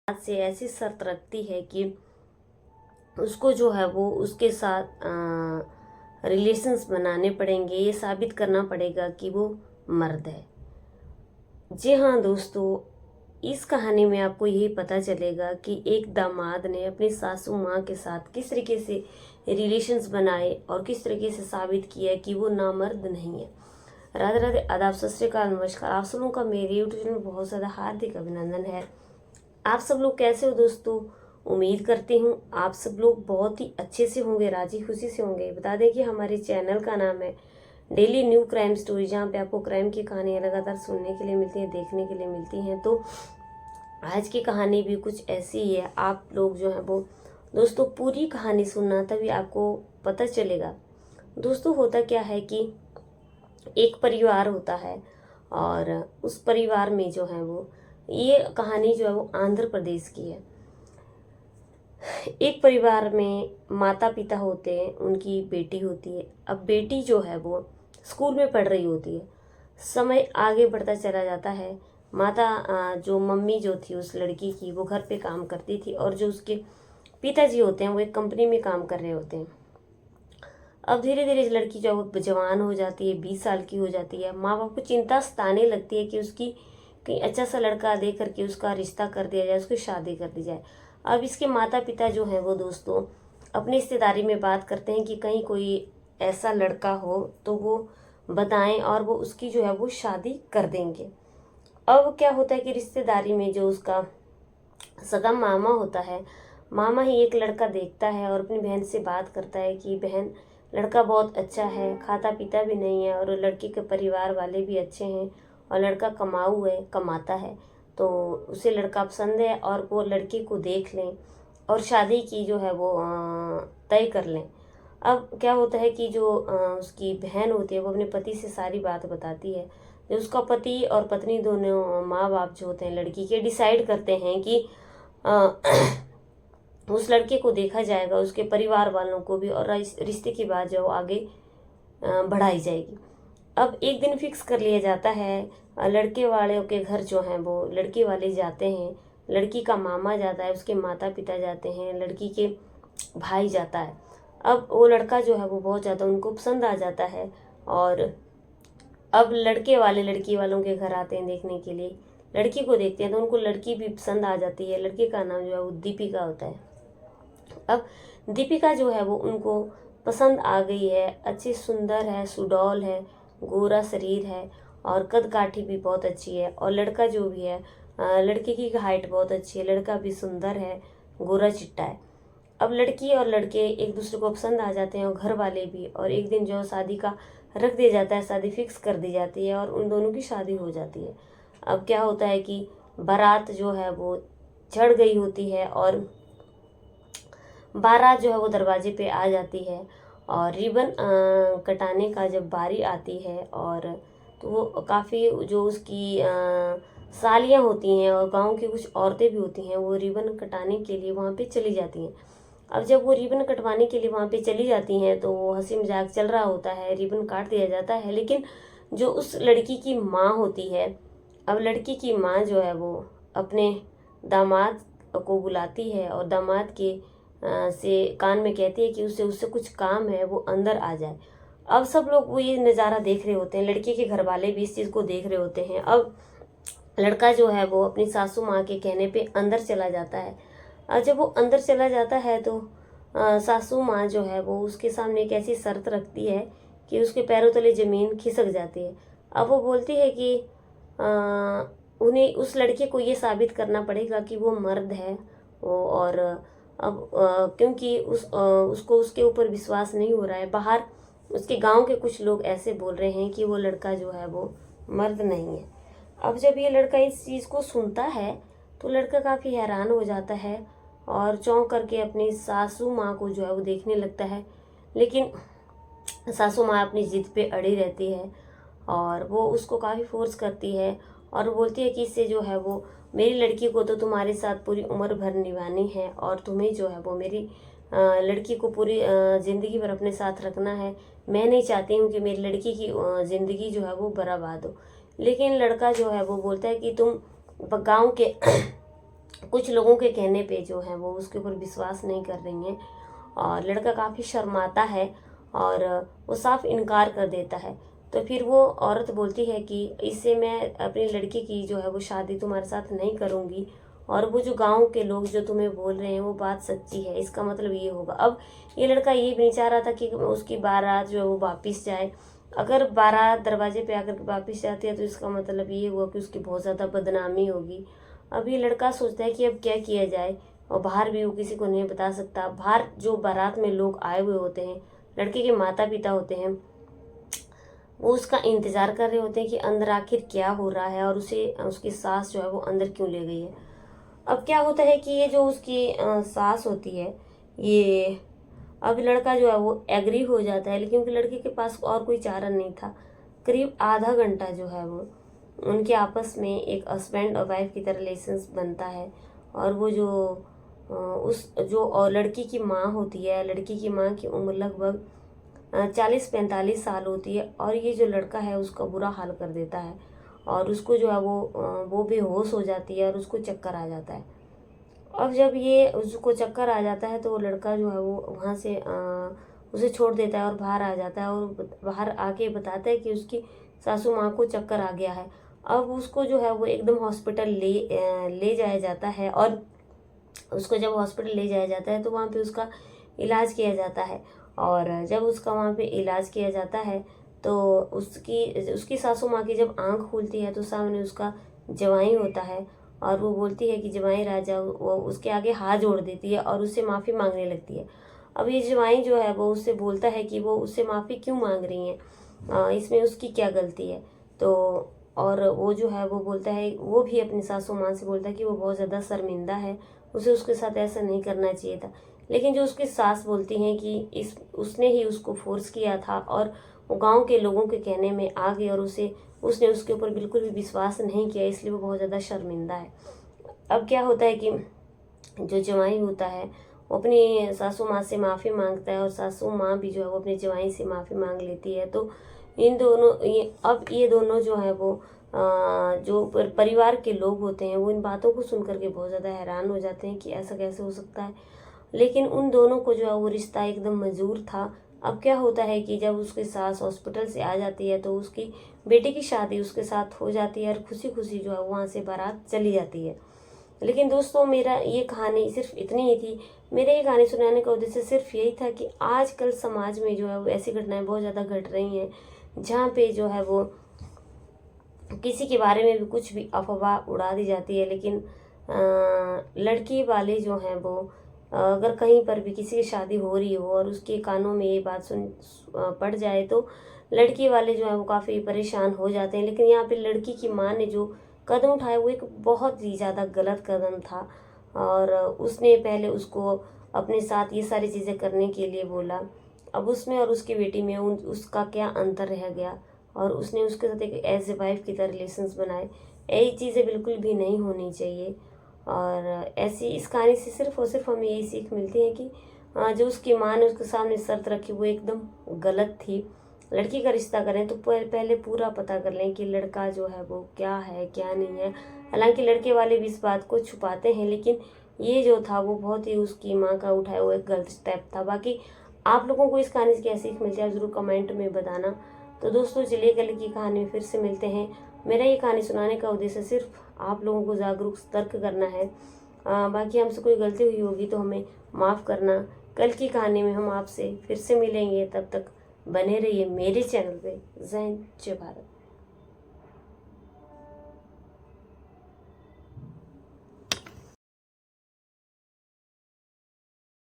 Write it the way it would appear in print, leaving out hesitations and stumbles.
आज से ऐसी शर्त रखती है कि उसको जो है वो उसके साथ रिलेशंस बनाने पड़ेंगे, ये साबित करना पड़ेगा कि वो मर्द है। जी हाँ दोस्तों, इस कहानी में आपको यही पता चलेगा कि एक दामाद ने अपनी सासू माँ के साथ किस तरीके से रिलेशंस बनाए और किस तरीके से साबित किया कि वो नामर्द नहीं है। राधे राधे, आदाब, सत श्री अकाल, नमस्कार। आप सब लोगों का मेरे यूट्यूब चैनल में बहुत ज़्यादा हार्दिक अभिनंदन है। आप सब लोग कैसे हो दोस्तों? उम्मीद करती हूँ आप सब लोग बहुत ही अच्छे से होंगे, राजी खुशी से होंगे। बता दें कि हमारे चैनल का नाम है डेली न्यू क्राइम स्टोरी, जहाँ पे आपको क्राइम की कहानियाँ लगातार सुनने के लिए मिलती हैं, देखने के लिए मिलती हैं। तो आज की कहानी भी कुछ ऐसी ही है। आप लोग जो है वो दोस्तों पूरी कहानी सुनना, तभी आपको पता चलेगा। दोस्तों होता क्या है कि एक परिवार होता है और उस परिवार में जो है वो, ये कहानी जो है वो आंध्र प्रदेश की है। एक परिवार में माता पिता होते हैं, उनकी बेटी होती है। अब बेटी जो है वो स्कूल में पढ़ रही होती है। समय आगे बढ़ता चला जाता है। माता जो मम्मी जो थी उस लड़की की, वो घर पे काम करती थी और जो उसके पिताजी होते हैं वो एक कंपनी में काम कर रहे होते हैं। अब धीरे धीरे इस लड़की जो है वो जवान हो जाती है, 20 साल की हो जाती है। माँ बाप को चिंता सताने लगती है कि उसकी कहीं अच्छा सा लड़का दे करके उसका रिश्ता कर दिया जाए, उसकी शादी कर दी जाए। अब इसके माता पिता जो हैं वो दोस्तों अपनी रिश्तेदारी में बात करते हैं कि कहीं कोई ऐसा लड़का हो तो वो बताएं और वो उसकी जो है वो शादी कर देंगे। अब क्या होता है कि रिश्तेदारी में जो उसका सगा मामा होता है, मामा ही एक लड़का देखता है और अपनी बहन से बात करता है कि बहन, लड़का बहुत अच्छा है, खाता पीता भी नहीं है और लड़की के परिवार वाले भी अच्छे हैं और लड़का कमाऊ है, कमाता है, तो उसे लड़का पसंद है और वो लड़की को देख लें और शादी की जो है वो तय कर लें। अब क्या होता है कि जो उसकी बहन होती है वो अपने पति से सारी बात बताती है। जो उसका पति और पत्नी दोनों माँ बाप जो होते हैं लड़की के, डिसाइड करते हैं कि अ, उस लड़के को देखा जाएगा, उसके परिवार वालों को भी, और रिश्ते की बात जो आगे बढ़ाई जाएगी। अब एक दिन फिक्स कर लिया जाता है। लड़के वालों के घर जो हैं वो लड़के वाले जाते हैं, लड़की का मामा जाता है, उसके माता पिता जाते हैं, लड़की के भाई जाता है। अब वो लड़का जो है वो बहुत ज़्यादा उनको पसंद आ जाता है और अब लड़के वाले लड़की वालों के घर आते हैं देखने के लिए, लड़की को देखते हैं तो उनको लड़की भी पसंद आ जाती है। लड़के का नाम जो है वो दीपिका होता है। अब दीपिका जो है वो उनको पसंद आ गई है, अच्छी सुंदर है, सुडौल है, गोरा शरीर है और कद काठी भी बहुत अच्छी है। और लड़का जो भी है, लड़के की हाइट बहुत अच्छी है, लड़का भी सुंदर है, गोरा चिट्टा है। अब लड़की और लड़के एक दूसरे को पसंद आ जाते हैं और घर वाले भी, और एक दिन जो शादी का रख दिया जाता है, शादी फिक्स कर दी जाती है और उन दोनों की शादी हो जाती है। अब क्या होता है कि बारात जो है वो चढ़ गई होती है और बारात जो है वो दरवाजे पे आ जाती है और रिबन कटाने का जब बारी आती है, और तो वो काफ़ी जो उसकी सालियाँ होती हैं और गांव की कुछ औरतें भी होती हैं, वो रिबन कटाने के लिए वहाँ पे चली जाती हैं। अब जब वो रिबन कटवाने के लिए वहाँ पे चली जाती हैं तो वो हंसी मजाक चल रहा होता है, रिबन काट दिया जाता है। लेकिन जो उस लड़की की माँ होती है, अब लड़की की माँ जो है वो अपने दामाद को बुलाती है और दामाद के से कान में कहती है कि उससे उससे कुछ काम है, वो अंदर आ जाए। अब सब लोग वो ये नज़ारा देख रहे होते हैं, लड़के के घर वाले भी इस चीज़ को देख रहे होते हैं। अब लड़का जो है वो अपनी सासू माँ के कहने पे अंदर चला जाता है। और जब वो अंदर चला जाता है तो सासू माँ जो है वो उसके सामने एक ऐसी शर्त रखती है कि उसके पैरों तले ज़मीन खिसक जाती है। अब वो बोलती है कि उन्हें, उस लड़के को ये साबित करना पड़ेगा कि वो मर्द है वो, और अब क्योंकि उसको उसके ऊपर विश्वास नहीं हो रहा है। बाहर उसके गांव के कुछ लोग ऐसे बोल रहे हैं कि वो लड़का जो है वो मर्द नहीं है। अब जब ये लड़का इस चीज़ को सुनता है तो लड़का काफ़ी हैरान हो जाता है और चौंक करके अपनी सासू माँ को जो है वो देखने लगता है। लेकिन सासू माँ अपनी जिद पे अड़ी रहती है और वो उसको काफ़ी फोर्स करती है और बोलती है कि इससे जो है वो, मेरी लड़की को तो तुम्हारे साथ पूरी उम्र भर निभानी है और तुम्हें जो है वो मेरी लड़की को पूरी ज़िंदगी भर अपने साथ रखना है। मैं नहीं चाहती हूँ कि मेरी लड़की की ज़िंदगी जो है वो बर्बाद हो। लेकिन लड़का जो है वो बोलता है कि तुम गांव के कुछ लोगों के कहने पे जो है वो उसके ऊपर विश्वास नहीं कर रही हैं और लड़का काफ़ी शर्माता है और वो साफ इनकार कर देता है। तो फिर वो औरत बोलती है कि इससे मैं अपनी लड़की की जो है वो शादी तुम्हारे साथ नहीं करूँगी और वो जो गांव के लोग जो तुम्हें बोल रहे हैं वो बात सच्ची है, इसका मतलब ये होगा। अब ये लड़का ये भी नहीं चाह रहा था कि उसकी बारात जो है वो वापिस जाए। अगर बारात दरवाजे पे आकर वापिस जाती है तो इसका मतलब ये हुआ कि उसकी बहुत ज़्यादा बदनामी होगी। अब ये लड़का सोचता है कि अब क्या किया जाए और बाहर भी वो किसी को नहीं बता सकता। बाहर जो बारात में लोग आए हुए होते हैं, लड़के के माता पिता होते हैं, वो उसका इंतज़ार कर रहे होते हैं कि अंदर आखिर क्या हो रहा है और उसे उसकी सास जो है वो अंदर क्यों ले गई है। अब क्या होता है कि ये जो उसकी सास होती है, ये अब लड़का जो है वो एग्री हो जाता है, लेकिन लड़के के पास और कोई चारा नहीं था। करीब आधा घंटा जो है वो उनके आपस में एक हस्बैंड और वाइफ की तरह रिलेशंस बनता है। और वो जो उस जो और लड़की की माँ होती है, लड़की की माँ की उम्र लगभग 40-45 साल होती है और ये जो लड़का है उसका बुरा हाल कर देता है और उसको जो है वो बेहोश हो जाती है और उसको चक्कर आ जाता है। अब जब ये उसको चक्कर आ जाता है तो वो लड़का जो है वो वहाँ से उसे छोड़ देता है और बाहर आ जाता है और बाहर आके बताता है कि उसकी सासू माँ को चक्कर आ गया है। अब उसको जो है वो एकदम हॉस्पिटल ले जाया जाता है और उसको जब हॉस्पिटल ले जाया जाता है तो वहाँ पे उसका इलाज किया जाता है। और जब उसका वहाँ पे इलाज किया जाता है तो उसकी उसकी सासू माँ की जब आँख खुलती है तो सामने उसका जवाई होता है और वो बोलती है कि जवाई राजा, वो उसके आगे हाथ जोड़ देती है और उससे माफ़ी मांगने लगती है। अब ये जवाई जो है वो उससे बोलता है कि वो उससे माफ़ी क्यों मांग रही हैं, इसमें उसकी क्या गलती है। तो और वो जो है वो बोलता है, वो भी अपनी सासू माँ से बोलता है कि वो बहुत ज़्यादा शर्मिंदा है, उसे उसके साथ ऐसा नहीं करना चाहिए था। लेकिन जो उसकी सास बोलती हैं कि इस उसने ही उसको फोर्स किया था और वो गांव के लोगों के कहने में आ गई और उसने उसके ऊपर बिल्कुल भी विश्वास नहीं किया, इसलिए वो बहुत ज़्यादा शर्मिंदा है। अब क्या होता है कि जो जवाई होता है वो अपनी सासू माँ से माफ़ी मांगता है और सासू माँ भी जो है वो अपने जवाई से माफ़ी मांग लेती है। तो इन दोनों ये दोनों जो है वो जो परिवार के लोग होते हैं वो इन बातों को सुन करके बहुत ज़्यादा हैरान हो जाते हैं कि ऐसा कैसे हो सकता है। लेकिन उन दोनों को जो है वो रिश्ता एकदम मंजूर था। अब क्या होता है कि जब उसकी सास हॉस्पिटल से आ जाती है तो उसकी बेटी की शादी उसके साथ हो जाती है और खुशी खुशी जो है वहाँ से बारात चली जाती है। लेकिन दोस्तों, मेरा ये कहानी सिर्फ इतनी ही थी। मेरे ये कहानी सुनाने का उद्देश्य सिर्फ यही था कि आजकल समाज में जो है वो ऐसी घटनाएं बहुत ज़्यादा घट रही हैं जहाँ पे जो है वो किसी के बारे में भी कुछ भी अफवाह उड़ा दी जाती है। लेकिन लड़की वाले जो हैं वो अगर कहीं पर भी किसी की शादी हो रही हो और उसके कानों में ये बात पड़ जाए तो लड़की वाले जो है वो काफ़ी परेशान हो जाते हैं। लेकिन यहाँ पे लड़की की माँ ने जो कदम उठाया वो एक बहुत ही ज़्यादा गलत कदम था और उसने पहले उसको अपने साथ ये सारी चीज़ें करने के लिए बोला। अब उसमें और उसकी बेटी में उसका क्या अंतर रह गया और उसने उसके साथ एक एज ए वाइफ की तरह रिलेशंस बनाए। यही चीज़ें बिल्कुल भी नहीं होनी चाहिए। और ऐसी इस कहानी से सिर्फ और सिर्फ हमें यही सीख मिलती है कि जो उसकी माँ ने उसके सामने शर्त रखी वो एकदम गलत थी। लड़की का रिश्ता करें तो पहले पूरा पता कर लें कि लड़का जो है वो क्या है क्या नहीं है। हालांकि लड़के वाले भी इस बात को छुपाते हैं, लेकिन ये जो था वो बहुत ही उसकी माँ का उठाया हुआ एक गलत स्टेप था। बाकी आप लोगों को इस कहानी से क्या सीख मिलती है आप ज़रूर कमेंट में बताना। तो दोस्तों, चलिए कल की कहानी में फिर से मिलते हैं। मेरा ये कहानी सुनाने का उद्देश्य सिर्फ आप लोगों को जागरूक सतर्क करना है। बाकी हमसे कोई गलती हुई होगी तो हमें माफ़ करना। कल की कहानी में हम आपसे फिर से मिलेंगे, तब तक बने रहिए मेरे चैनल पे। जय हिंद, जय भारत।